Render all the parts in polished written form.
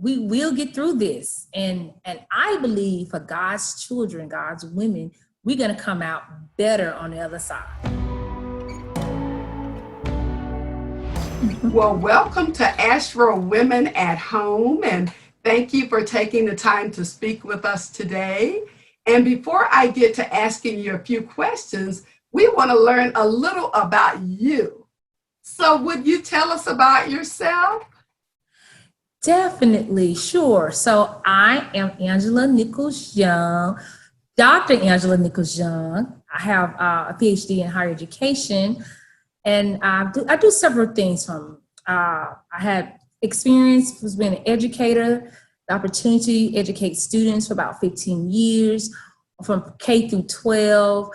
we will get through this. And I believe for God's children, God's women, we're going to come out better on the other side. Well, welcome to Ashro Women at Home, and thank you for taking the time to speak with us today. And before I get to asking you a few questions, we want to learn a little about you. So would you tell us about yourself? Definitely, sure. So I am Angela Nichols Young, Dr. Angela Nichols Young. I have a PhD in higher education, and I do several things. I had experience was being an educator, the opportunity to educate students for about 15 years, from K through 12.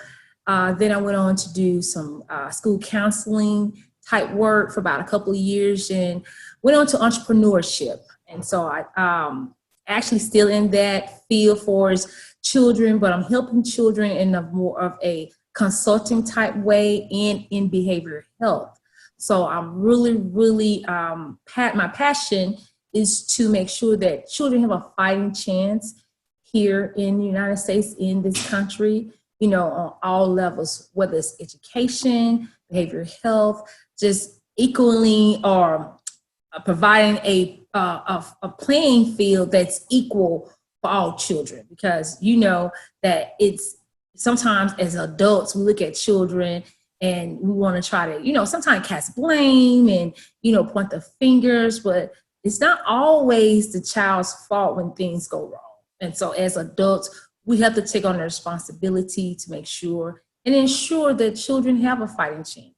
Then I went on to do some school counseling type work for about a couple of years, and went on to entrepreneurship. And so I actually still in that field for children, but I'm helping children in a more of a consulting type way and in behavioral health. So I'm really, my passion is to make sure that children have a fighting chance here in the United States, in this country, on all levels, whether it's education, behavioral health, just equally, or providing a playing field that's equal for all children, because that it's sometimes as adults we look at children and we want to try to sometimes cast blame and point the fingers, but it's not always the child's fault when things go wrong. And so as adults, we have to take on the responsibility to make sure and ensure that children have a fighting chance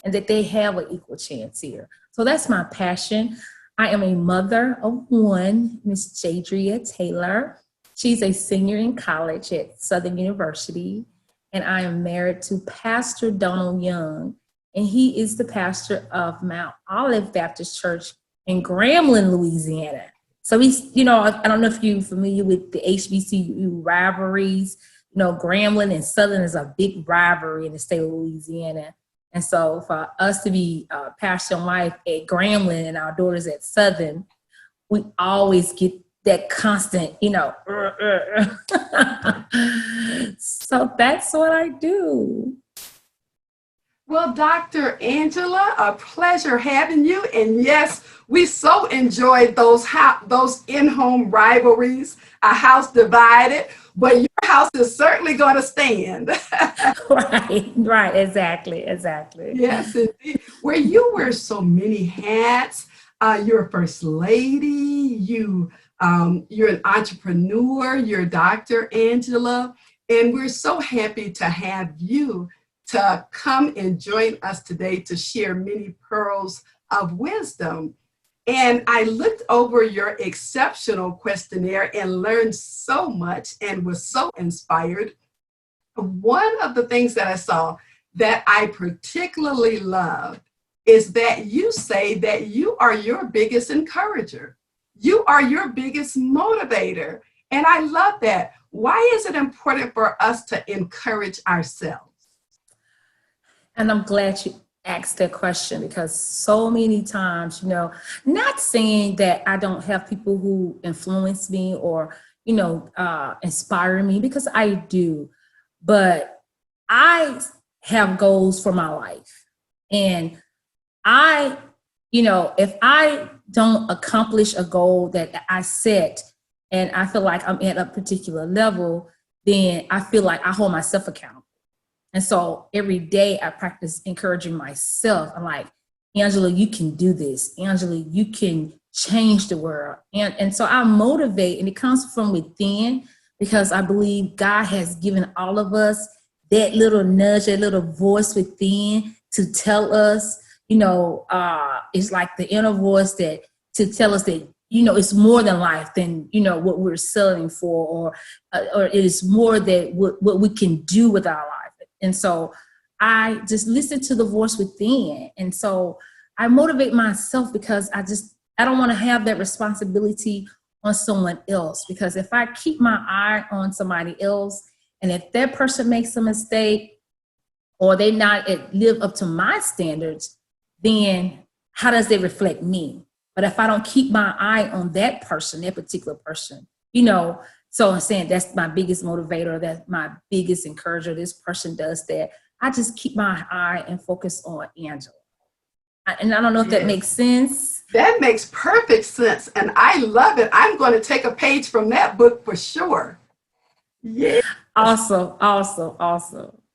and that they have an equal chance here. So that's my passion. I am a mother of one, Miss Jadria Taylor. She's a senior in college at Southern University, and I am married to Pastor Donald Young, and he is the pastor of Mount Olive Baptist Church in Grambling, Louisiana. So he's, I don't know if you're familiar with the HBCU rivalries. Grambling and Southern is a big rivalry in the state of Louisiana. And so for us to be pastor and wife at Grambling and our daughters at Southern, we always get that constant, So that's what I do. Well, Dr. Angela, a pleasure having you. And yes, we so enjoyed those in-home rivalries, a house divided, but your house is certainly going to stand. Right, exactly. Yes, indeed. Where you wear so many hats, you're a first lady, you're an entrepreneur, you're Dr. Angela, and we're so happy to have you to come and join us today to share many pearls of wisdom. And I looked over your exceptional questionnaire and learned so much and was so inspired. One of the things that I saw that I particularly love is that you say that you are your biggest encourager. You are your biggest motivator. And I love that. Why is it important for us to encourage ourselves? And I'm glad you asked that question, because so many times, not saying that I don't have people who influence me or, inspire me, because I do, but I have goals for my life. And if I don't accomplish a goal that I set and I feel like I'm at a particular level, then I feel like I hold myself accountable. And so every day I practice encouraging myself. I'm like, Angela, you can do this. Angela, you can change the world. And so I motivate, and it comes from within, because I believe God has given all of us that little nudge, that little voice within to tell us, it's like the inner voice that to tell us that, it's more than life than, what we're selling for, or it is more than what we can do with our life. And so I just listen to the voice within. And so I motivate myself, because I don't want to have that responsibility on someone else, because if I keep my eye on somebody else, and if that person makes a mistake or they not live up to my standards, then how does it reflect me? But if I don't keep my eye on that person, that particular person, so I'm saying that's my biggest motivator, that's my biggest encourager. This person does that. I just keep my eye and focus on Angela. And I don't know if that makes sense. That makes perfect sense. And I love it. I'm going to take a page from that book for sure. Yeah. Awesome.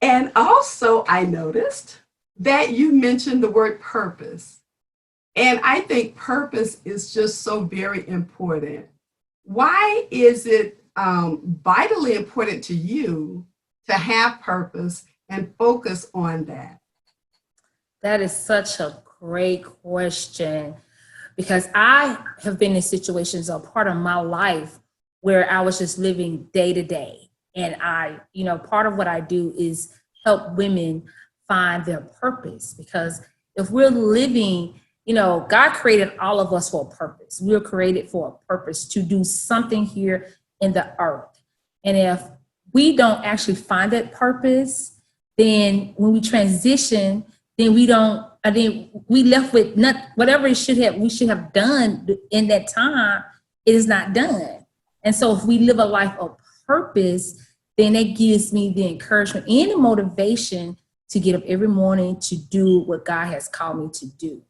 And also, I noticed that you mentioned the word purpose. And I think purpose is just so very important. Why is it vitally important to you to have purpose and focus on that? That is such a great question, because I have been in situations, a part of my life, where I was just living day to day. And part of what I do is help women find their purpose, because if we're living, God created all of us for a purpose. We were created for a purpose to do something here in the earth. And if we don't actually find that purpose, then when we transition, then we left with whatever we should have done in that time, it is not done. And so if we live a life of purpose, then that gives me the encouragement and the motivation to get up every morning to do what God has called me to do.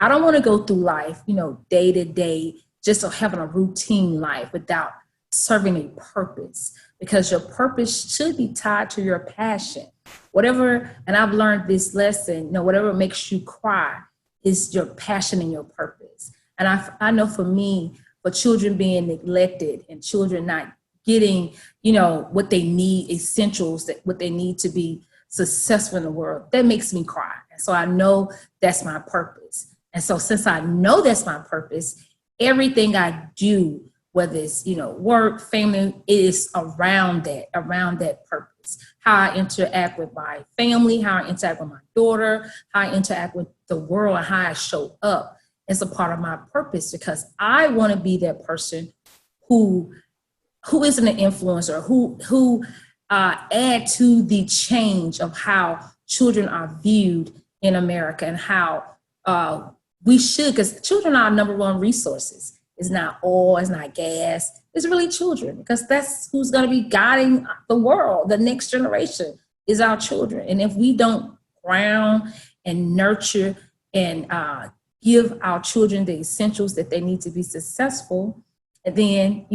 I don't want to go through life, day to day, just having a routine life without serving a purpose, because your purpose should be tied to your passion. Whatever, and I've learned this lesson, whatever makes you cry is your passion and your purpose. And I know for me, for children being neglected and children not getting, what they need, essentials, what they need to be successful in the world, that makes me cry. And so I know that's my purpose. And so since I know that's my purpose, everything I do, whether it's, work, family, is around that purpose. How I interact with my family, how I interact with my daughter, how I interact with the world, and how I show up is a part of my purpose, because I want to be that person who isn't an influencer, who add to the change of how children are viewed in America, and how we should, because children are our number one resources. It's not oil, it's not gas, it's really children, because that's who's going to be guiding the world. The next generation is our children. And if we don't ground and nurture and give our children the essentials that they need to be successful, and then,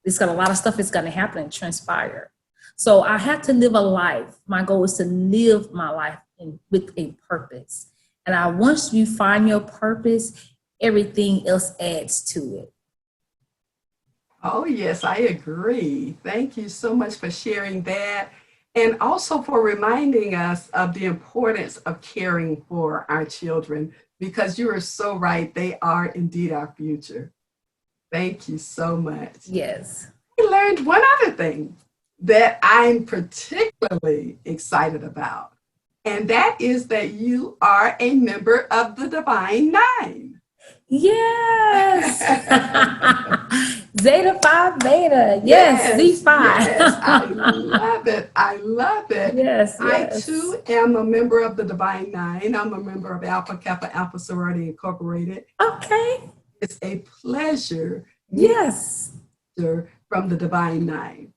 it's got a lot of stuff that's going to happen and transpire. So I have to live a life. My goal is to live my life with a purpose. And once you find your purpose, everything else adds to it. Oh, yes, I agree. Thank you so much for sharing that. And also for reminding us of the importance of caring for our children, because you are so right. They are indeed our future. Thank you so much. Yes. I learned one other thing that I'm particularly excited about, and that is that you are a member of the Divine Nine. Yes. Zeta Phi Beta. Yes. Z5. Yes. I love it. I love it. Yes. I too am a member of the Divine Nine. I'm a member of Alpha Kappa Alpha Sorority Incorporated. Okay. It's a pleasure. Yes. From the Divine Nine.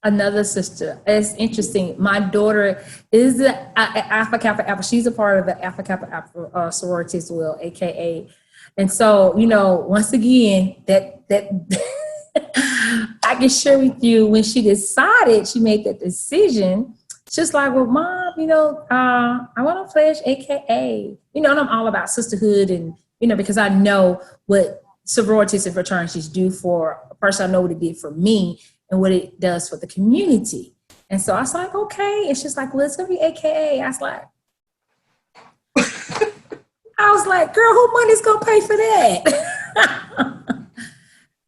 Another sister. It's interesting. My daughter is Alpha Kappa Alpha. She's a part of the Alpha Kappa Alpha sorority as well, AKA. And so, once again, that I can share with you, when she made that decision, just like, well, Mom, I want to pledge AKA. And I'm all about sisterhood, and, because I know what sororities and fraternities do for a person. I know what it did for me and what it does for the community. And so I was like, okay. And she's like, well, it's going to be AKA. I was like, girl, who money's going to pay for that?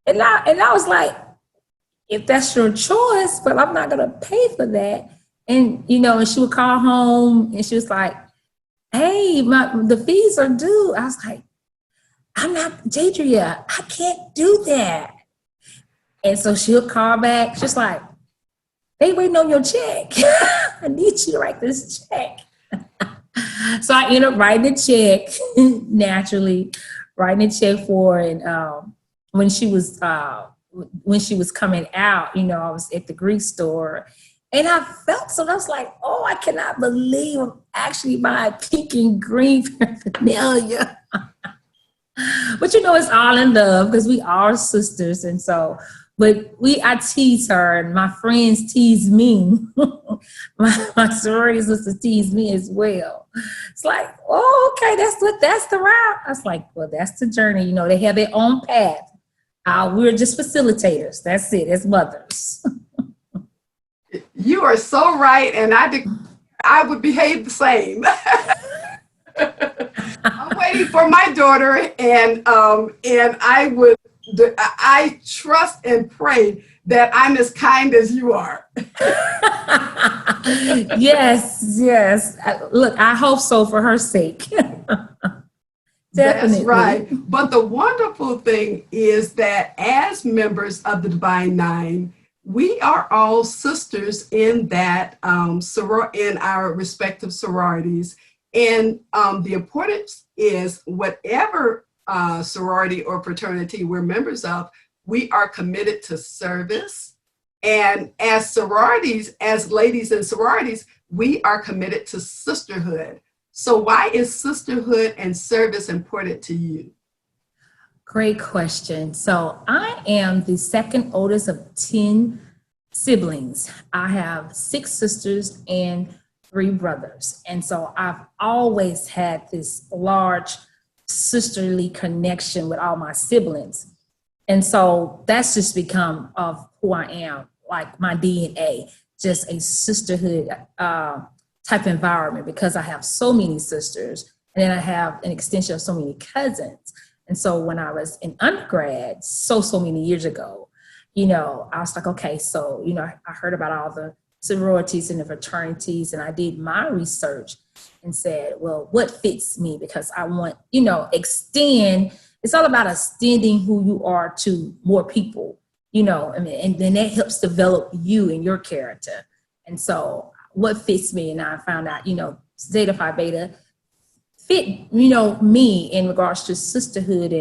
and I was like, if that's your choice, but I'm not going to pay for that. And, and she would call home and she was like, hey, the fees are due. I was like, I'm not Jadria. I can't do that. And so she'll call back. She's like, they waiting on your check. I need you to write this check. So I ended up writing the check naturally, writing a check for. And when she was coming out, I was at the Greek store, and I felt so. I was like, oh, I cannot believe I'm actually buying pink and green paraphernalia. But it's all in love because we are sisters, and so. But I tease her, and my friends tease me. my sorority sisters tease me as well. It's like, oh, okay, that's the route. I was like, well, that's the journey. They have their own path. We're just facilitators. That's it, as mothers. You are so right, and I would behave the same. I'm waiting for my daughter, and I trust and pray that I'm as kind as you are. Yes. Look, I hope so for her sake. That's Definitely. right. But the wonderful thing is that as members of the Divine Nine, we are all sisters in that in our respective sororities. And the importance is whatever sorority or fraternity we're members of, we are committed to service. And as sororities, as ladies in sororities, we are committed to sisterhood. So why is sisterhood and service important to you? Great question. So I am the second oldest of 10 siblings. I have 6 sisters and 3 brothers. And so I've always had this large sisterly connection with all my siblings. And so that's just become of who I am, like my DNA, just a sisterhood type environment, because I have so many sisters, and then I have an extension of so many cousins. And so when I was in undergrad, so many years ago, I was like, okay, so, I heard about all the sororities and the fraternities, and I did my research and said, well, what fits me? Because I want, it's all about extending who you are to more people, and then that helps develop you and your character. And so what fits me? And I found out, Zeta Phi Beta fit, me in regards to sisterhood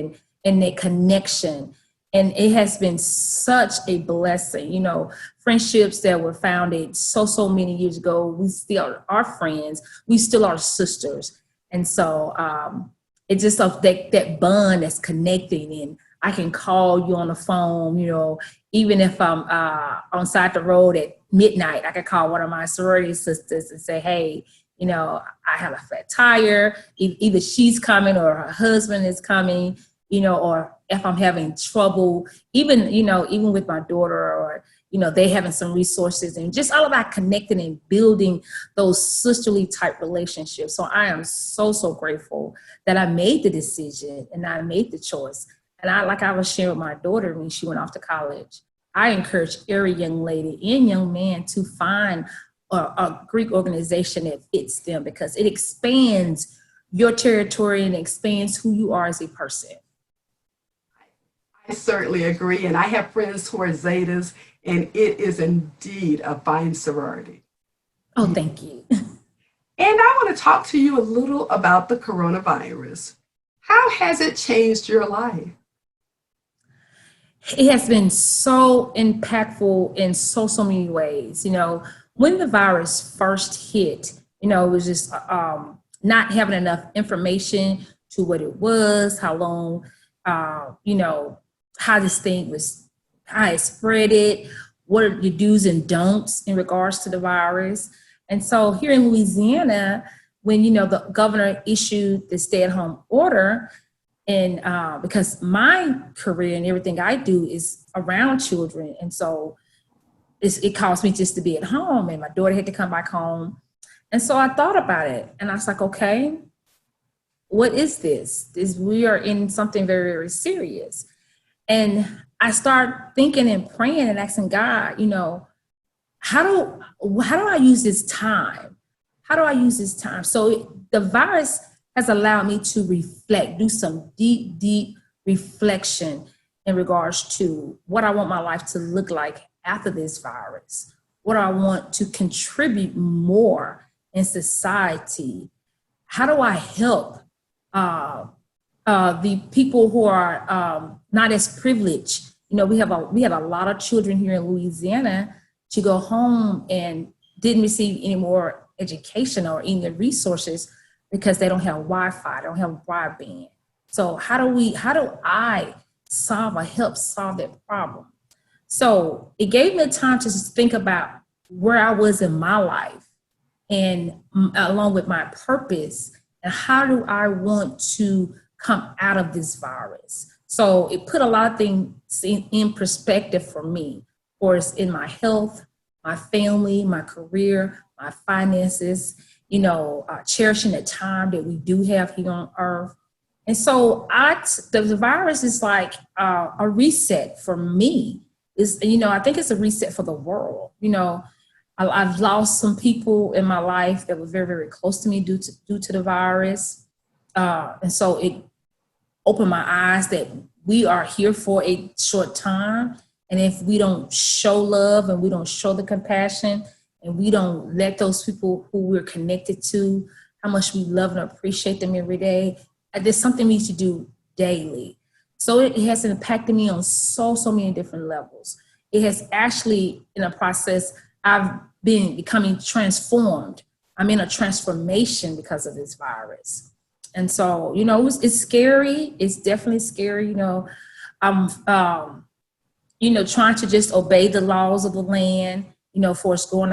and that connection. And it has been such a blessing, friendships that were founded so many years ago. We still are friends. We still are sisters. And so it's just that bond that's connecting, and I can call you on the phone, even if I'm on side the road at midnight, I could call one of my sorority sisters and say, hey, I have a flat tire. Either she's coming or her husband is coming, or if I'm having trouble, even with my daughter, or, they having some resources, and just all about connecting and building those sisterly type relationships. So I am so grateful that I made the decision and I made the choice. And like I was sharing with my daughter when she went off to college, I encourage every young lady and young man to find a Greek organization that fits them, because it expands your territory and expands who you are as a person. I certainly agree. And I have friends who are Zetas, and it is indeed a fine sorority. Oh, thank you. And I want to talk to you a little about the coronavirus. How has it changed your life? It has been so impactful in so many ways. When the virus first hit, it was just not having enough information to what it was, how long, how this thing was, how it spread it, what are your do's and don'ts in regards to the virus. And so here in Louisiana, when, the governor issued the stay-at-home order, and because my career and everything I do is around children, and so it caused me just to be at home, and my daughter had to come back home. And so I thought about it, and I was like, okay, what is this? We are in something very, very serious. And I start thinking and praying and asking God, how do I use this time? How do I use this time? So the virus has allowed me to reflect, do some deep reflection in regards to what I want my life to look like after this virus, what I want to contribute more in society. How do I help the people who are not as privileged. We had a lot of children here in Louisiana to go home and didn't receive any more education or any resources because they don't have Wi-Fi, they don't have broadband. So how do I help solve that problem? So it gave me time to just think about where I was in my life and along with my purpose and how do I want to come out of this virus. So it put a lot of things in perspective for me, of course, in my health, my family, my career, my finances, cherishing the time that we do have here on earth. And so the virus is like a reset for me. I think it's a reset for the world. I've lost some people in my life that were very, very close to me due to the virus. And so it opened my eyes that we are here for a short time. And if we don't show love and we don't show the compassion and we don't let those people who we're connected to, how much we love and appreciate them every day, there's something we need to do daily. So it has impacted me on so many different levels. It has actually, in a process, I've been becoming transformed. I'm in a transformation because of this virus. And so, it's scary. It's definitely scary. I'm, trying to just obey the laws of the land, for us going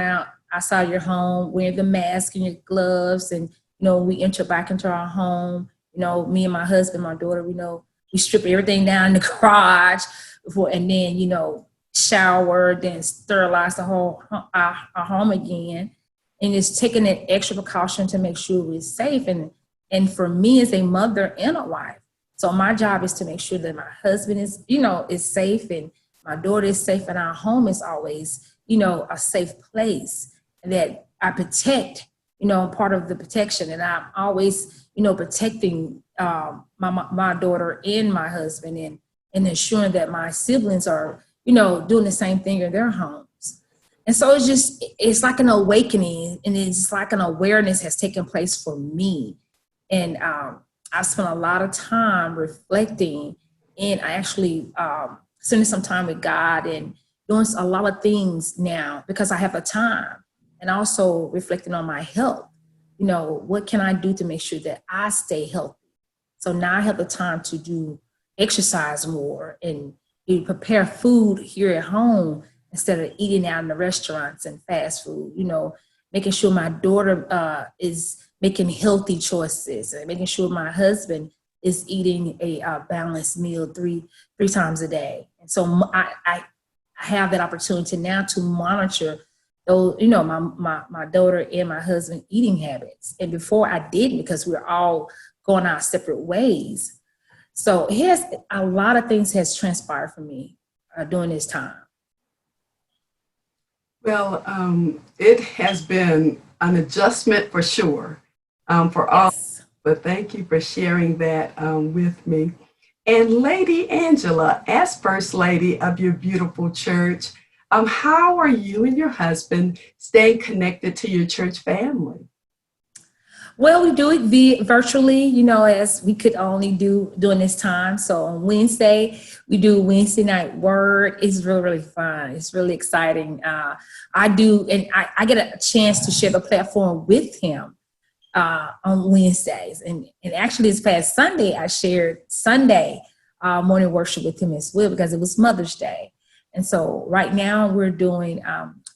outside your home, wearing the mask and your gloves. And, we enter back into our home, me and my husband, my daughter, we strip everything down in the garage before, and then, shower, then sterilize the whole our home again. And it's taking that extra precaution to make sure we're safe. And for me as a mother and a wife, so my job is to make sure that my husband is safe and my daughter is safe and our home is always, a safe place, and that I protect, part of the protection. And I'm always, protecting my daughter and my husband and ensuring that my siblings are, doing the same thing in their homes. And so it's like an awakening, and it's like an awareness has taken place for me. And I spent a lot of time reflecting and actually spending some time with God and doing a lot of things now because I have the time, and also reflecting on my health. What can I do to make sure that I stay healthy? So now I have the time to do exercise more and prepare food here at home instead of eating out in the restaurants and fast food, making sure my daughter is making healthy choices and making sure my husband is eating a balanced meal three times a day. And so I have that opportunity now to monitor those, my daughter and my husband eating habits. And before I didn't, because we were all going our separate ways. So a lot of things has transpired for me during this time. Well, it has been an adjustment for sure for all, Yes. but thank you for sharing that with me. And Lady Angela, as First Lady of your beautiful church, how are you and your husband staying connected to your church family? Well, we do it virtually, as we could only do during this time. So on Wednesday, we do Wednesday night word. It's really, really fun. It's really exciting. I get a chance to share the platform with him on Wednesdays. And actually this past Sunday, I shared Sunday morning worship with him as well because it was Mother's Day. And so right now we're doing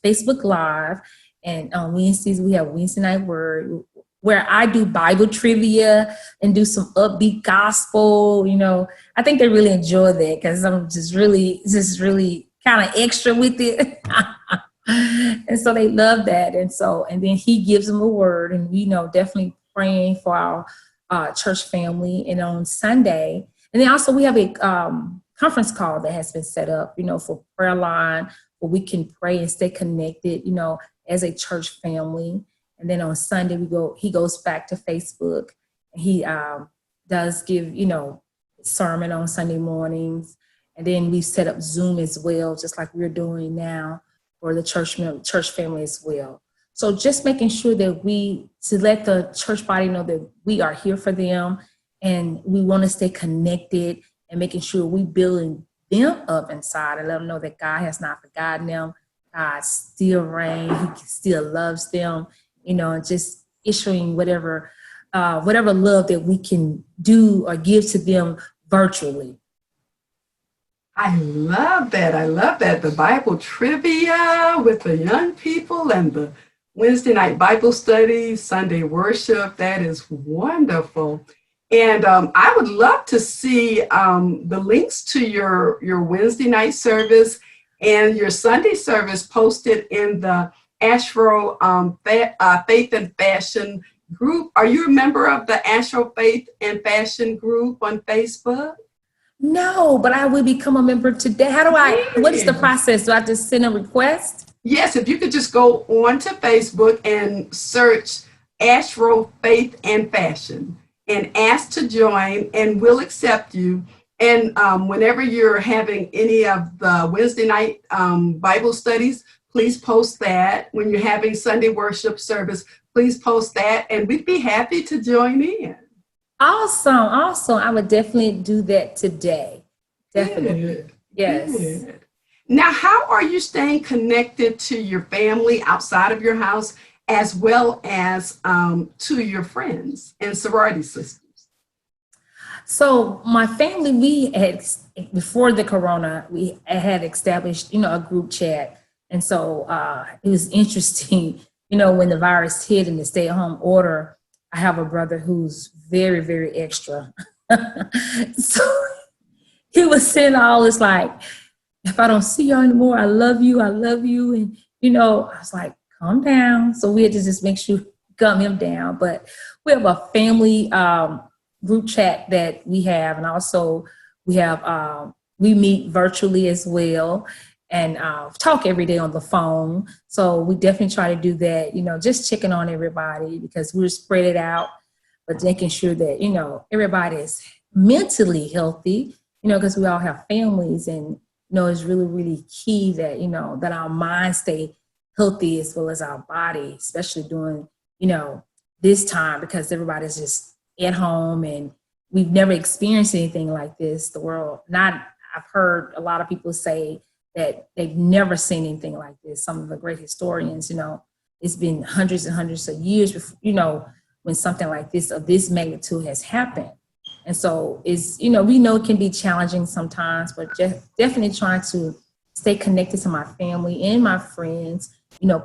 Facebook Live, and on Wednesdays we have Wednesday night word, where I do Bible trivia and do some upbeat gospel. I think they really enjoy that because I'm just really kind of extra with it. And so they love that. And then he gives them a word, and definitely praying for our church family. And on Sunday, and then also we have a conference call that has been set up, for prayer line where we can pray and stay connected, as a church family. And then on Sunday, he goes back to Facebook, and he does give, sermon on Sunday mornings. And then we set up Zoom as well, just like we're doing now for the church family as well. So just making sure that to let the church body know that we are here for them And we want to stay connected and making sure we building them up inside and let them know that God has not forgotten them. God still reigns. He still loves them, and just issuing whatever love that we can do or give to them virtually. I love that. I love that. The Bible trivia with the young people and the Wednesday night Bible study, Sunday worship. That is wonderful. And I would love to see the links to your Wednesday night service and your Sunday service posted in the Ashro Faith and Fashion group. Are you a member of the Ashro Faith and Fashion group on Facebook? No, but I will become a member today. What is the process? Do I just send a request? Yes, if you could just go on to Facebook and search Ashro Faith and Fashion and ask to join, and we'll accept you. And whenever you're having any of the Wednesday night Bible studies, please post that. When you're having Sunday worship service, please post that, and we'd be happy to join in. Awesome. I would definitely do that today. Definitely. Good. Yes. Good. Now, how are you staying connected to your family outside of your house, as well as to your friends and sorority sisters? So my family, we had, before the corona, we had established, a group chat. And so it was interesting, when the virus hit and the stay-at-home order. I have a brother who's very, very extra. So he was saying all this like, if I don't see you anymore, I love you. And, I was like, calm down. So we had to just make sure calm him down. But we have a family group chat that we have. And also we have, we meet virtually as well and talk every day on the phone. So we definitely try to do that, just checking on everybody because we're spread it out, but making sure that, everybody is mentally healthy, because we all have families and, it's really, really key that, that our minds stay healthy as well as our body, especially during, this time because everybody's just at home and we've never experienced anything like this. The world, I've heard a lot of people say that they've never seen anything like this. Some of the great historians, it's been hundreds and hundreds of years before, when something like this of this magnitude has happened. And so it's, we know it can be challenging sometimes, but just definitely trying to stay connected to my family and my friends,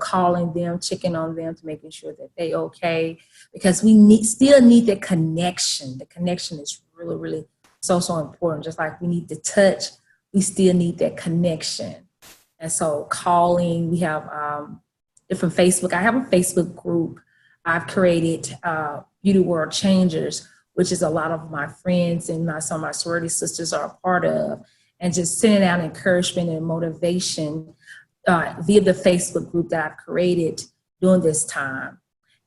calling them, checking on them to making sure that they okay, because we still need that connection. The connection is really, really so important. Just like we need the touch, we still need that connection. And so calling, we have different Facebook. I have a Facebook group I've created, Beauty World Changers, which is a lot of my friends and some of my sorority sisters are a part of, and just sending out encouragement and motivation via the Facebook group that I've created during this time.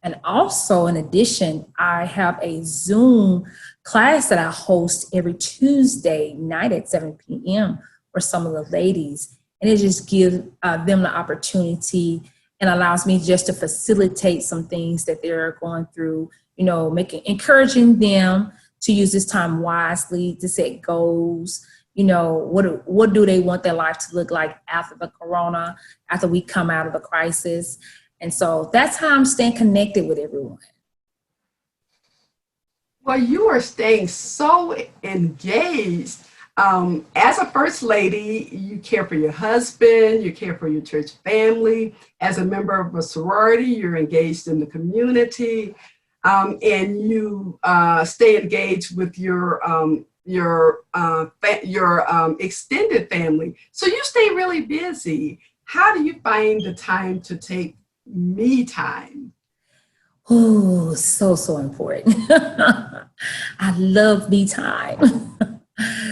And also, in addition, I have a Zoom class that I host every Tuesday night at 7 p.m. for some of the ladies. And it just gives them the opportunity and allows me just to facilitate some things that they're going through, encouraging them to use this time wisely, to set goals. What do they want their life to look like after the corona, after we come out of the crisis? And so that's how I'm staying connected with everyone. Well, you are staying so engaged. As a first lady, you care for your husband, you care for your church family. As a member of a sorority, you're engaged in the community, and you stay engaged with your extended family. So you stay really busy. How do you find the time to take me time? Oh, so important. I love me time.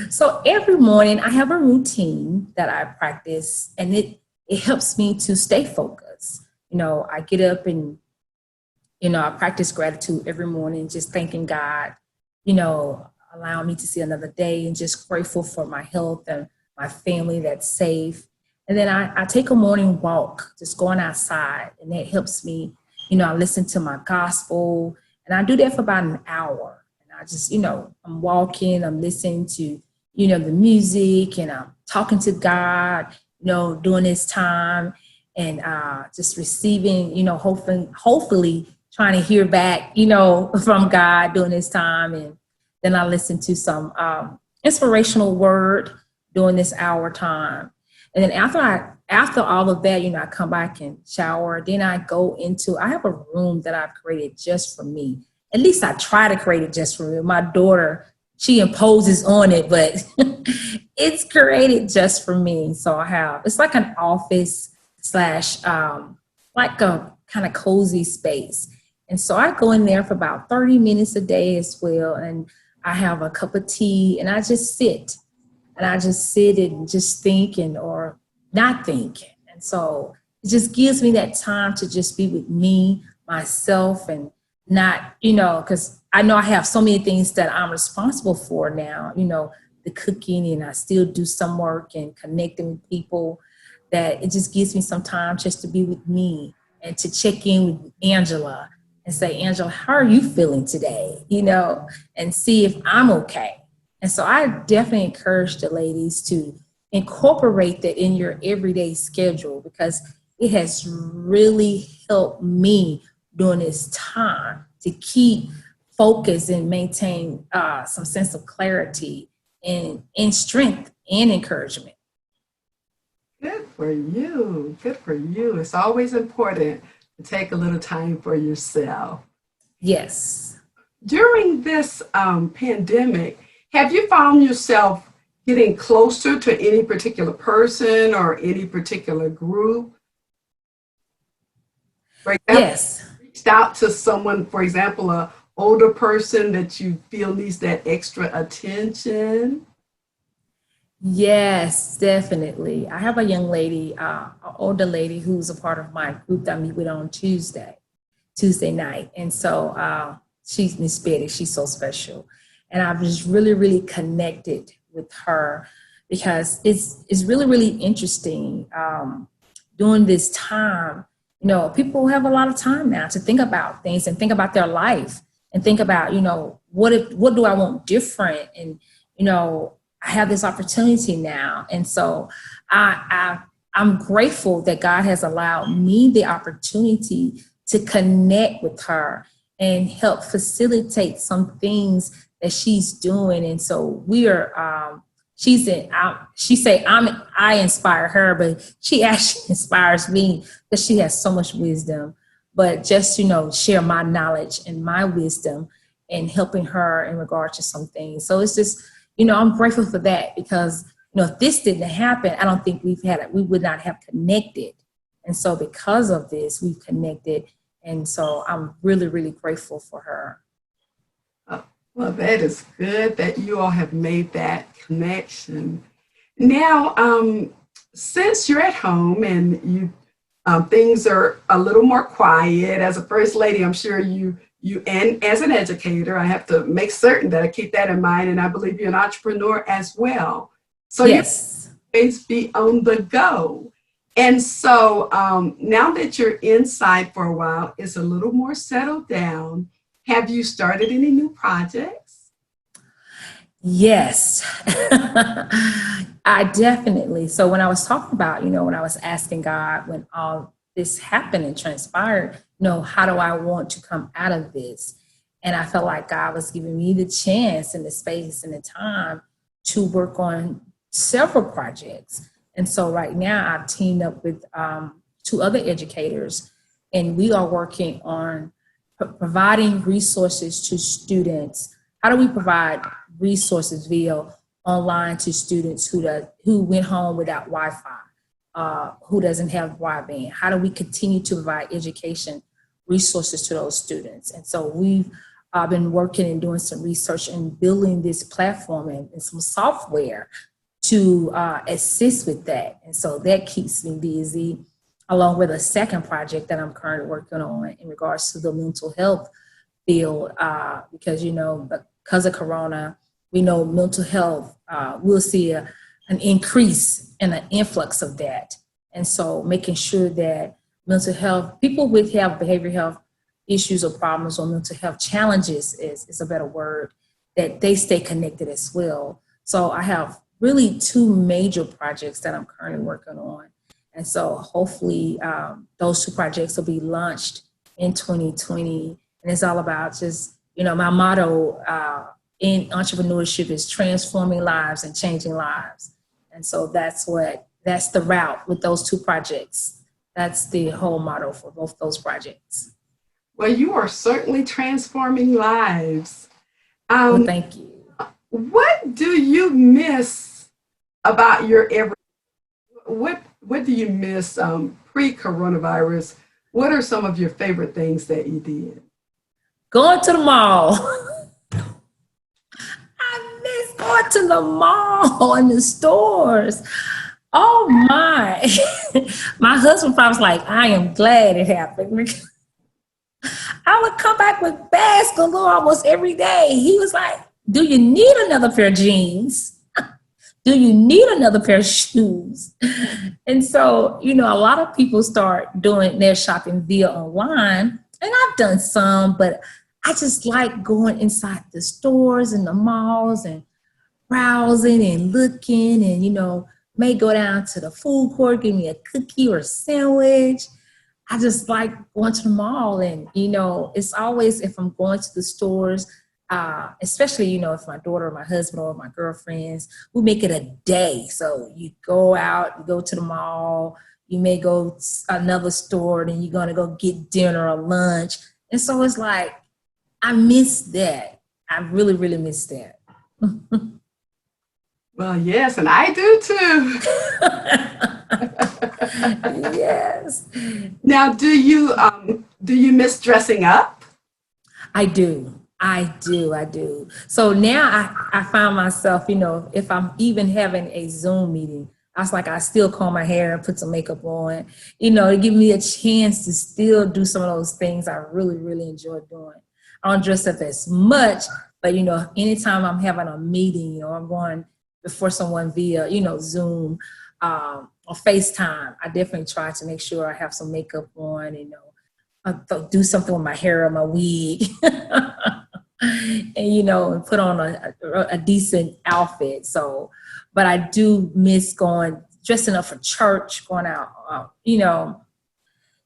So every morning I have a routine that I practice, and it helps me to stay focused. I get up and, I practice gratitude every morning, just thanking God, allowing me to see another day and just grateful for my health and my family that's safe. And then I take a morning walk, just going outside, and that helps me. I listen to my gospel, and I do that for about an hour. And I just, I'm walking, I'm listening to, the music, and I'm talking to God, during this time, and just receiving, hopefully trying to hear back, from God during this time. And then I listen to some inspirational word during this hour time. And then after all of that, I come back and shower. Then I have a room that I've created just for me. At least I try to create it just for me. My daughter, she imposes on it, but it's created just for me. So it's like an office slash, like a kind of cozy space. And so I go in there for about 30 minutes a day as well. And I have a cup of tea and I just sit. And I just sit and just thinking or not thinking. And so it just gives me that time to just be with me, myself, and not, because I know I have so many things that I'm responsible for now, the cooking, and I still do some work and connecting with people, that it just gives me some time just to be with me and to check in with Angela and say, Angela, how are you feeling today? And see if I'm okay. And so I definitely encourage the ladies to incorporate that in your everyday schedule, because it has really helped me during this time to keep focus and maintain some sense of clarity and strength and encouragement. Good for you. Good for you. It's always important to take a little time for yourself. Yes. During this pandemic, have you found yourself getting closer to any particular person or any particular group? For example, Yes. reached out to someone, for example, a older person that you feel needs that extra attention? Yes, definitely. I have a young lady, an older lady who's a part of my group that I meet with on Tuesday night. And so she's Miss Betty. She's so special. And I've just really, really connected with her, because it's really, really interesting during this time. People have a lot of time now to think about things and think about their life and think about, what do I want different? And, I have this opportunity now. And so I'm grateful that God has allowed me the opportunity to connect with her and help facilitate some things that she's doing. And so we are, she say I inspire her, but she actually inspires me because she has so much wisdom. But just, share my knowledge and my wisdom and helping her in regard to some things. So it's just, I'm grateful for that, because, if this didn't happen, I don't think we would not have connected. And so because of this, we've connected. And so I'm really, really grateful for her. Well, that is good that you all have made that connection. Now, since you're at home and you things are a little more quiet, as a first lady, I'm sure you and as an educator, I have to make certain that I keep that in mind. And I believe you're an entrepreneur as well. So yes, you always be on the go. And so now that you're inside for a while, it's a little more settled down. Have you started any new projects? Yes, I definitely. So when I was talking about, when I was asking God, when all this happened and transpired, how do I want to come out of this? And I felt like God was giving me the chance and the space and the time to work on several projects. And so right now I've teamed up with 2 other educators, and we are working on providing resources to students. How do we provide resources via online to students who went home without Wi-Fi, who doesn't have broadband? How do we continue to provide education resources to those students? And so we've been working and doing some research and building this platform and some software to assist with that. And so that keeps me busy, along with a second project that I'm currently working on in regards to the mental health field, because, because of Corona, we know mental health, we'll see an increase and an influx of that. And so making sure that mental health, people with behavioral health issues or problems or mental health challenges is a better word, that they stay connected as well. So I have really two major projects that I'm currently working on. And so hopefully those two projects will be launched in 2020. And it's all about just, my motto in entrepreneurship is transforming lives and changing lives. And so that's the route with those two projects. That's the whole motto for both those projects. Well, you are certainly transforming lives. Well, thank you. What do you miss about your every? What do you miss pre-coronavirus? What are some of your favorite things that you did? Going to the mall. I miss going to the mall and the stores. Oh my. My husband probably was like, I am glad it happened. I would come back with bags and go almost every day. He was like, do you need another pair of jeans? Do you need another pair of shoes? And so, a lot of people start doing their shopping via online. And I've done some, but I just like going inside the stores and the malls and browsing and looking and, may go down to the food court, give me a cookie or a sandwich. I just like going to the mall and, it's always if I'm going to the stores, especially, if my daughter or my husband or my girlfriends, we make it a day. So you go out, you go to the mall, you may go to another store, then you're going to go get dinner or lunch. And so it's like, I miss that. I really, really miss that. Well, yes, and I do too. Yes. Now, do you miss dressing up? I do. So now I find myself, if I'm even having a Zoom meeting, I still comb my hair and put some makeup on, to give me a chance to still do some of those things I really, really enjoy doing. I don't dress up as much, but, anytime I'm having a meeting, I'm going before someone via, Zoom or FaceTime, I definitely try to make sure I have some makeup on, do something with my hair or my wig and, and put on a decent outfit. So, but I do miss dressing up for church, going out,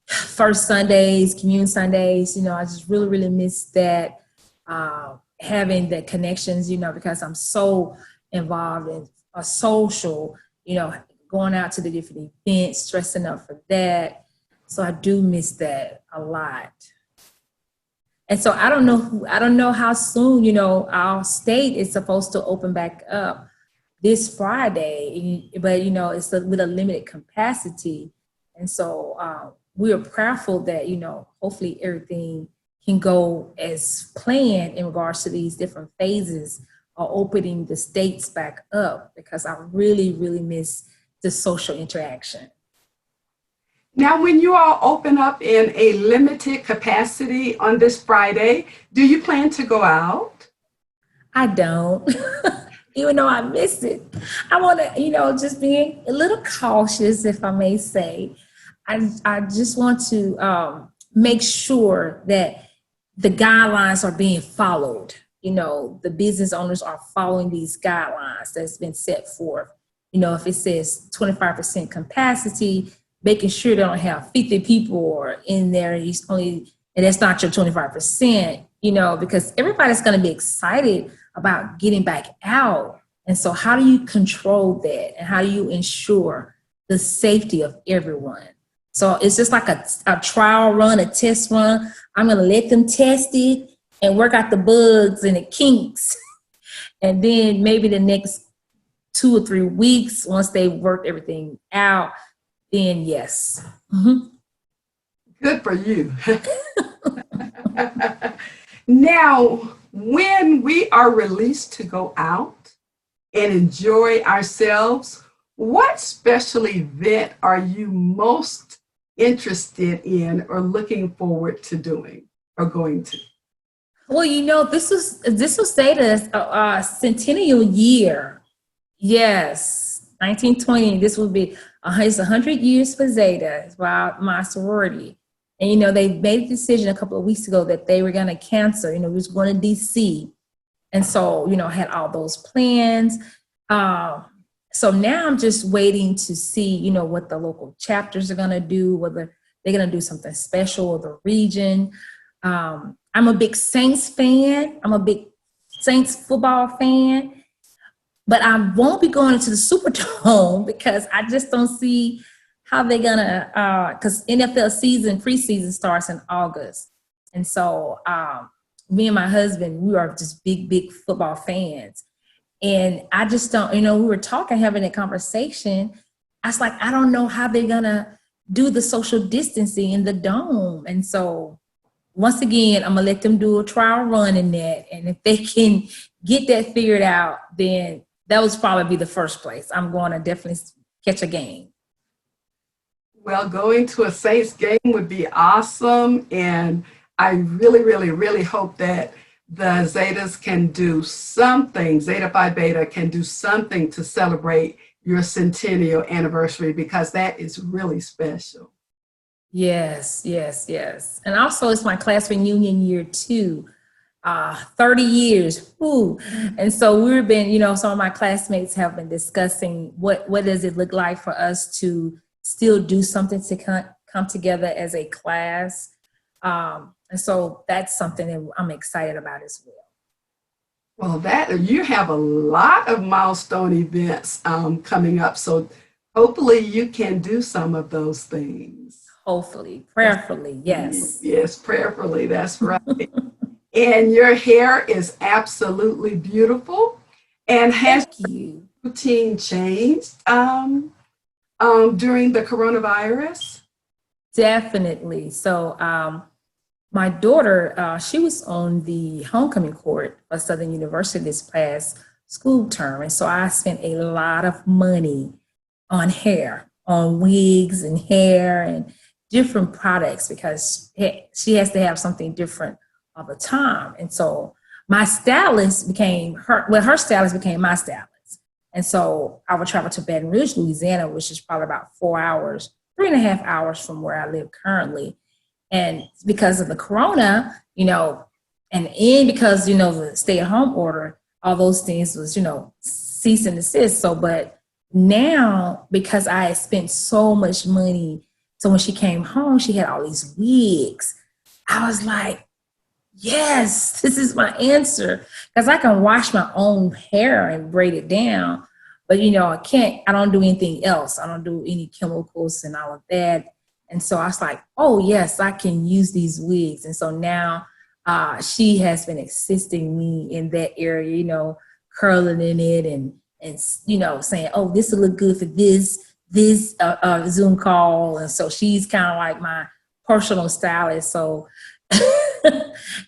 first Sundays, communion Sundays, I just really, really miss that, having the connections, because I'm so involved in a social, going out to the different events, dressing up for that. So I do miss that a lot. And so I don't know how soon, our state is supposed to open back up this Friday, but, it's with a limited capacity. And so we are prayerful that, hopefully everything can go as planned in regards to these different phases of opening the states back up, because I really, really miss the social interaction. Now, when you all open up in a limited capacity on this Friday, do you plan to go out? I don't, even though I miss it. I want to, just being a little cautious, if I may say. I just want to make sure that the guidelines are being followed. The business owners are following these guidelines that's been set forth. If it says 25% capacity, making sure they don't have 50 people or in there, and that's not your 25%, because everybody's going to be excited about getting back out. And so how do you control that? And how do you ensure the safety of everyone? So it's just like a trial run, a test run. I'm going to let them test it and work out the bugs and the kinks. And then maybe the next 2 or 3 weeks, once they work everything out, then yes. Mm-hmm. Good for you. Now, when we are released to go out and enjoy ourselves, what special event are you most interested in or looking forward to doing or going to? Well, this was Zeta's centennial year. Yes, 1920. This will be it's 100 years for Zeta, my sorority. And they made a decision a couple of weeks ago that they were going to cancel. We was going to DC, And so, I had all those plans. So now I'm just waiting to see, what the local chapters are going to do, whether they're going to do something special or the region. I'm a big Saints fan. I'm a big Saints football fan, but I won't be going into the Superdome because I just don't see how they're gonna, because NFL preseason starts in August. And so me and my husband, we are just big football fans. And I just don't, we were having a conversation. I was like, I don't know how they're gonna do the social distancing in the dome. And so once again, I'm gonna let them do a trial run in that. And if they can get that figured out, then that would probably be the first place. I'm going to definitely catch a game. Well, going to a Saints game would be awesome. And I really hope that the Zetas can do something, Zeta Phi Beta can do something to celebrate your centennial anniversary, because that is really special. Yes. And also it's my class reunion year too. 30 years. Ooh. And so we've been, some of my classmates have been discussing what does it look like for us to still do something to come together as a class. And so that's something that I'm excited about as well. Well, that you have a lot of milestone events coming up. So hopefully you can do some of those things. Hopefully, prayerfully, yes. Yes, prayerfully, that's right. And your hair is absolutely beautiful. And has your routine changed during the coronavirus? Definitely. So my daughter, she was on the homecoming court of Southern University this past school term. And so I spent a lot of money on hair, on wigs and hair and different products, because she has to have something different all the time. And so my stylist became her stylist became my stylist. And so I would travel to Baton Rouge, Louisiana, which is probably about 3.5 hours from where I live currently. And because of the corona, because, the stay-at-home order, all those things was, cease and desist. So, but now, because I had spent so much money, so when she came home, she had all these wigs. I was like, yes, this is my answer. Because I can wash my own hair and braid it down. But, I don't do anything else. I don't do any chemicals and all of that. And so I was like, oh, yes, I can use these wigs. And so now she has been assisting me in that area, curling in it and saying, oh, this will look good for this Zoom call. And so she's kind of like my personal stylist. So,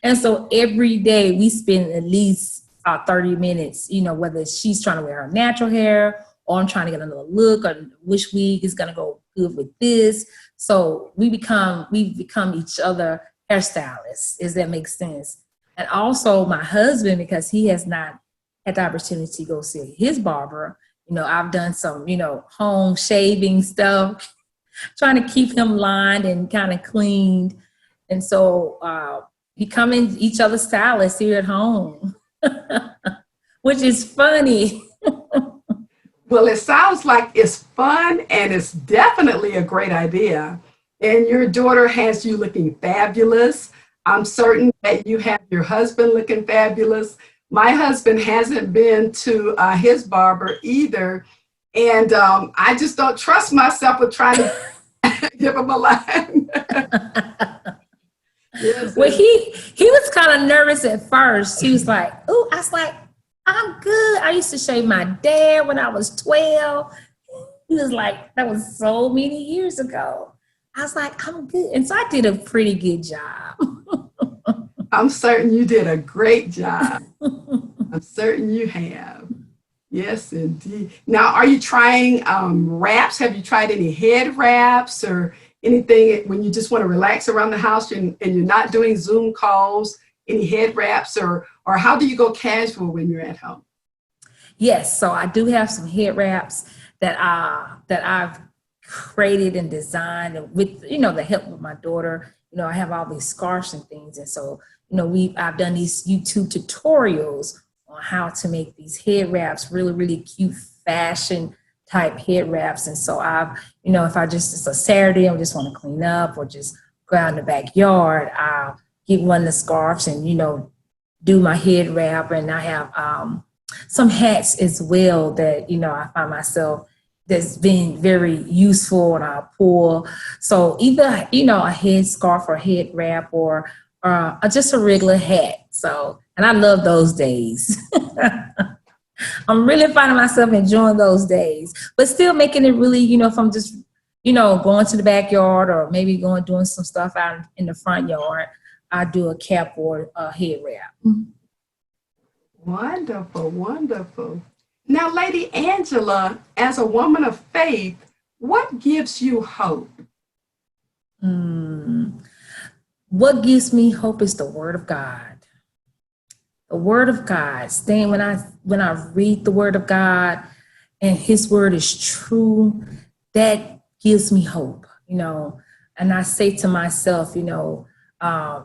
and so every day we spend at least 30 minutes, whether she's trying to wear her natural hair or I'm trying to get another look or which wig is going to go good with this. So we've become each other hairstylists, if that makes sense. And also my husband, because he has not had the opportunity to go see his barber, I've done some, home shaving stuff, trying to keep him lined and kind of cleaned. And so becoming each other's stylists here at home, which is funny. Well, it sounds like it's fun and it's definitely a great idea. And your daughter has you looking fabulous. I'm certain that you have your husband looking fabulous. My husband hasn't been to his barber either. And I just don't trust myself with trying to give him a line. Yes. Well, he was kind of nervous at first. He was like, oh, I was like, I'm good. I used to shave my dad when I was 12. He was like, that was so many years ago. I was like, I'm good. And so I did a pretty good job. I'm certain you did a great job. I'm certain you have. Yes, indeed. Now, are you trying wraps? Have you tried any head wraps or anything when you just want to relax around the house and you're not doing Zoom calls? Any head wraps or how do you go casual when you're at home? Yes, so I do have some head wraps that I've created and designed with the help of my daughter. I have all these scarves and things, and so I've done these YouTube tutorials on how to make these head wraps, really, really cute fashion type head wraps. And so if it's a Saturday, I just want to clean up or just go out in the backyard, I'll get one of the scarves and, do my head wrap. And I have some hats as well that, I find myself that's been very useful and I'll pull. So either, a head scarf or head wrap or just a regular hat. So, and I love those days. I'm really finding myself enjoying those days, but still making it really, if I'm just, going to the backyard or maybe doing some stuff out in the front yard, I do a cap or a head wrap. Wonderful, wonderful. Now, Lady Angela, as a woman of faith, what gives you hope? What gives me hope is the Word of God. The Word of God. Staying when I read the Word of God, and His Word is true, that gives me hope. And I say to myself, in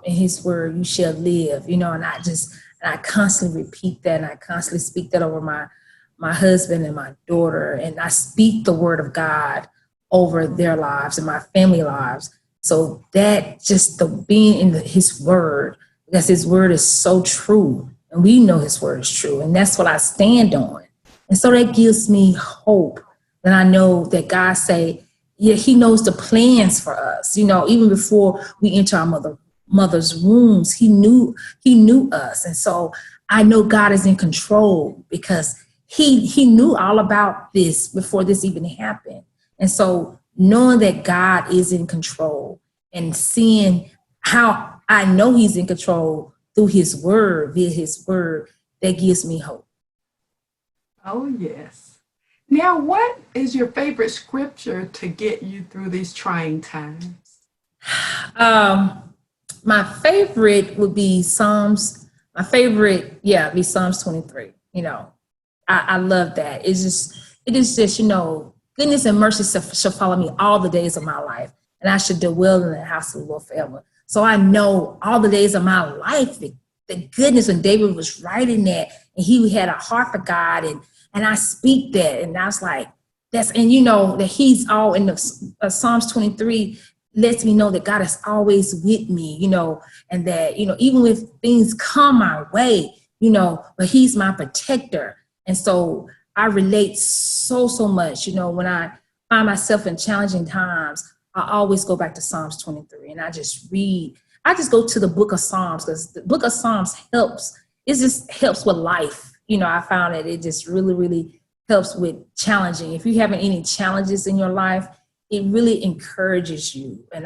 His Word, you shall live. And I constantly repeat that, and I constantly speak that over my husband and my daughter, and I speak the Word of God over their lives and my family lives. So that just the being in His Word, because His Word is so true, and we know His Word is true, and that's what I stand on. And so that gives me hope that I know that God say, yeah, He knows the plans for us. Even before we enter our mother's wombs, He knew us, and so I know God is in control because He knew all about this before this even happened. And so knowing that God is in control and seeing how I know He's in control through His Word, via His Word, that gives me hope. Oh, yes. Now, what is your favorite scripture to get you through these trying times? My favorite would be Psalms. My favorite, be Psalms 23. I love that. It is just, goodness and mercy shall follow me all the days of my life, and I should dwell in the house of the Lord forever. So I know all the days of my life, the goodness, when David was writing that, and he had a heart for God, and I speak that, and I was like, that He's all in the Psalms 23 lets me know that God is always with me, and that, even if things come my way, but He's my protector. And so I relate so much, when I find myself in challenging times, I always go back to Psalms 23 and I just go to the book of Psalms because the book of Psalms helps. It just helps with life. I found that it just really, really helps with challenging. If you're having any challenges in your life, it really encourages you. And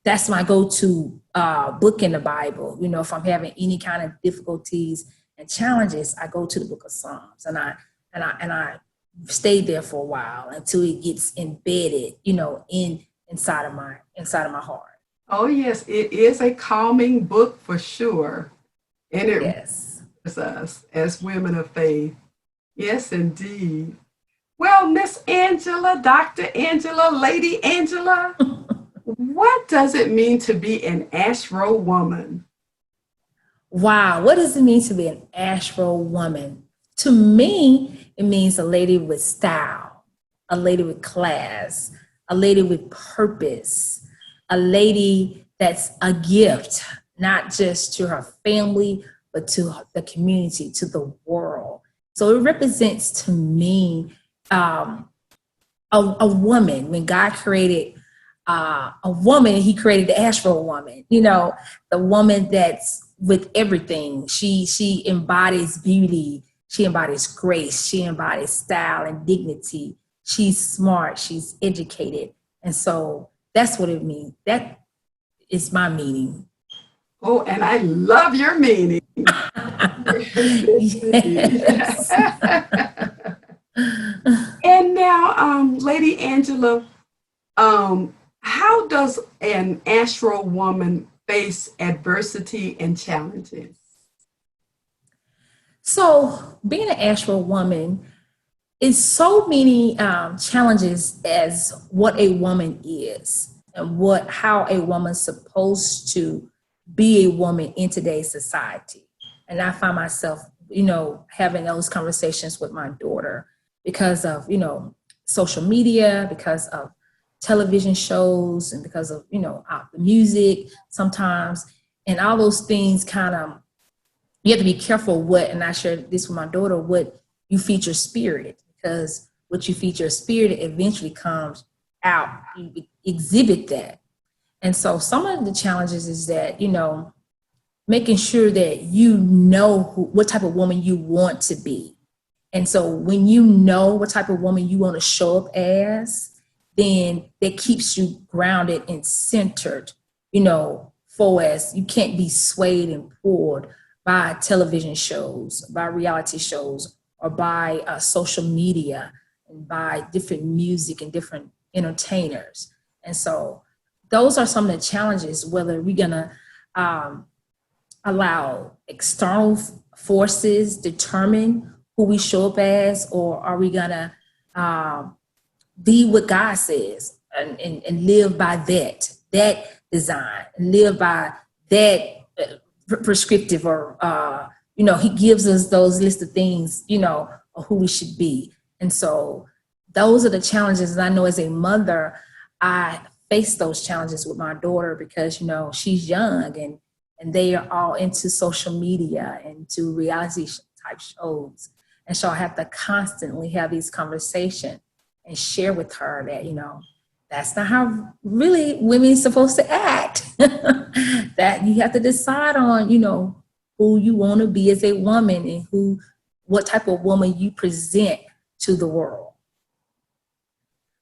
that's my go-to book in the Bible. If I'm having any kind of difficulties and challenges, I go to the book of Psalms and I stay there for a while until it gets embedded, inside of my heart. Oh, yes, it is a calming book for sure. And it Yes. us as women of faith. Yes, indeed. Well, Miss Angela, Dr. Angela, Lady Angela, what does it mean to be an Ashro woman? Wow, what does it mean to be an Ashro woman? To me, it means a lady with style, a lady with class, a lady with purpose, a lady that's a gift, not just to her family, but to the community, to the world. So it represents to me a woman. When God created a woman, He created the Ashro woman, the woman that's with everything. She embodies beauty. She embodies grace. She embodies style and dignity. She's smart. She's educated. And so that's what it means. That is my meaning. Oh, and I love your meaning. Yes. And now, Lady Angela, how does an Ashro woman face adversity and challenges? So being an Ashro woman is so many challenges as what a woman is and how a woman's supposed to be a woman in today's society. And I find myself having those conversations with my daughter because of, social media, because of television shows, and because of, the music sometimes, and all those things kind of, you have to be careful and I shared this with my daughter, what you feed your spirit, because what you feed your spirit eventually comes out. You exhibit that. And so some of the challenges is that, making sure that what type of woman you want to be. And so when you know what type of woman you want to show up as, then that keeps you grounded and centered, for as you can't be swayed and pulled by television shows, by reality shows, or by social media, and by different music and different entertainers. And so those are some of the challenges, whether we're going to allow external forces determine who we show up as, or are we going to be what God says and live by that design, and live by that prescriptive, or he gives us those list of things, of who we should be. And so those are the challenges. And I know as a mother, I face those challenges with my daughter because, she's young and they are all into social media and to reality type shows. And so I have to constantly have these conversations and share with her that, that's not how really women are supposed to act. That you have to decide on, who you want to be as a woman and what type of woman you present to the world.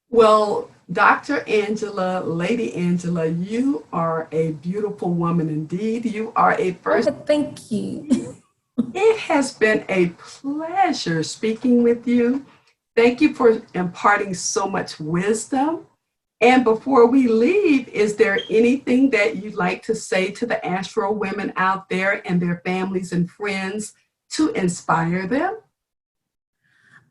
Well, Dr. Angela, Lady Angela, you are a beautiful woman indeed. You are a first. Thank you. It has been a pleasure speaking with you. Thank you for imparting so much wisdom. And before we leave, is there anything that you'd like to say to the Ashro women out there and their families and friends to inspire them?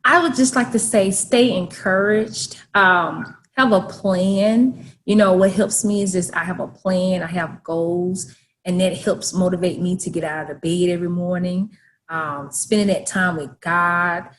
I would just like to say, stay encouraged. Have a plan. What helps me is just I have a plan. I have goals, and that helps motivate me to get out of the bed every morning. Spending that time with God.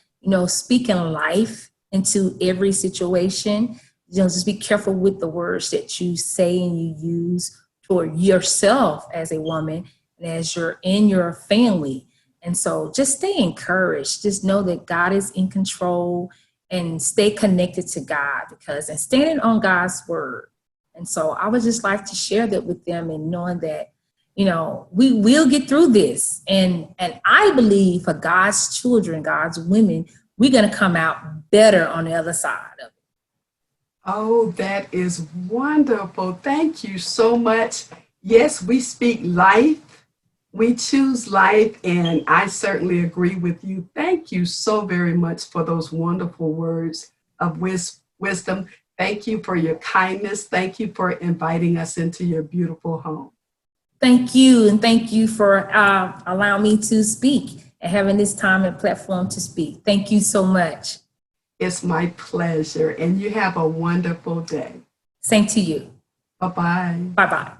Speaking life into every situation. Just be careful with the words that you say and you use toward yourself as a woman and as you're in your family. And so just stay encouraged. Just know that God is in control and stay connected to God and standing on God's word. And so I would just like to share that with them, and knowing that, we will get through this. And I believe for God's children, God's women, we're going to come out better on the other side of it. Oh, that is wonderful. Thank you so much. Yes, we speak life. We choose life, and I certainly agree with you. Thank you so very much for those wonderful words of wisdom. Thank you for your kindness. Thank you for inviting us into your beautiful home. Thank you, and thank you for allowing me to speak and having this time and platform to speak. Thank you so much. It's my pleasure, and you have a wonderful day. Same to you. Bye-bye. Bye-bye.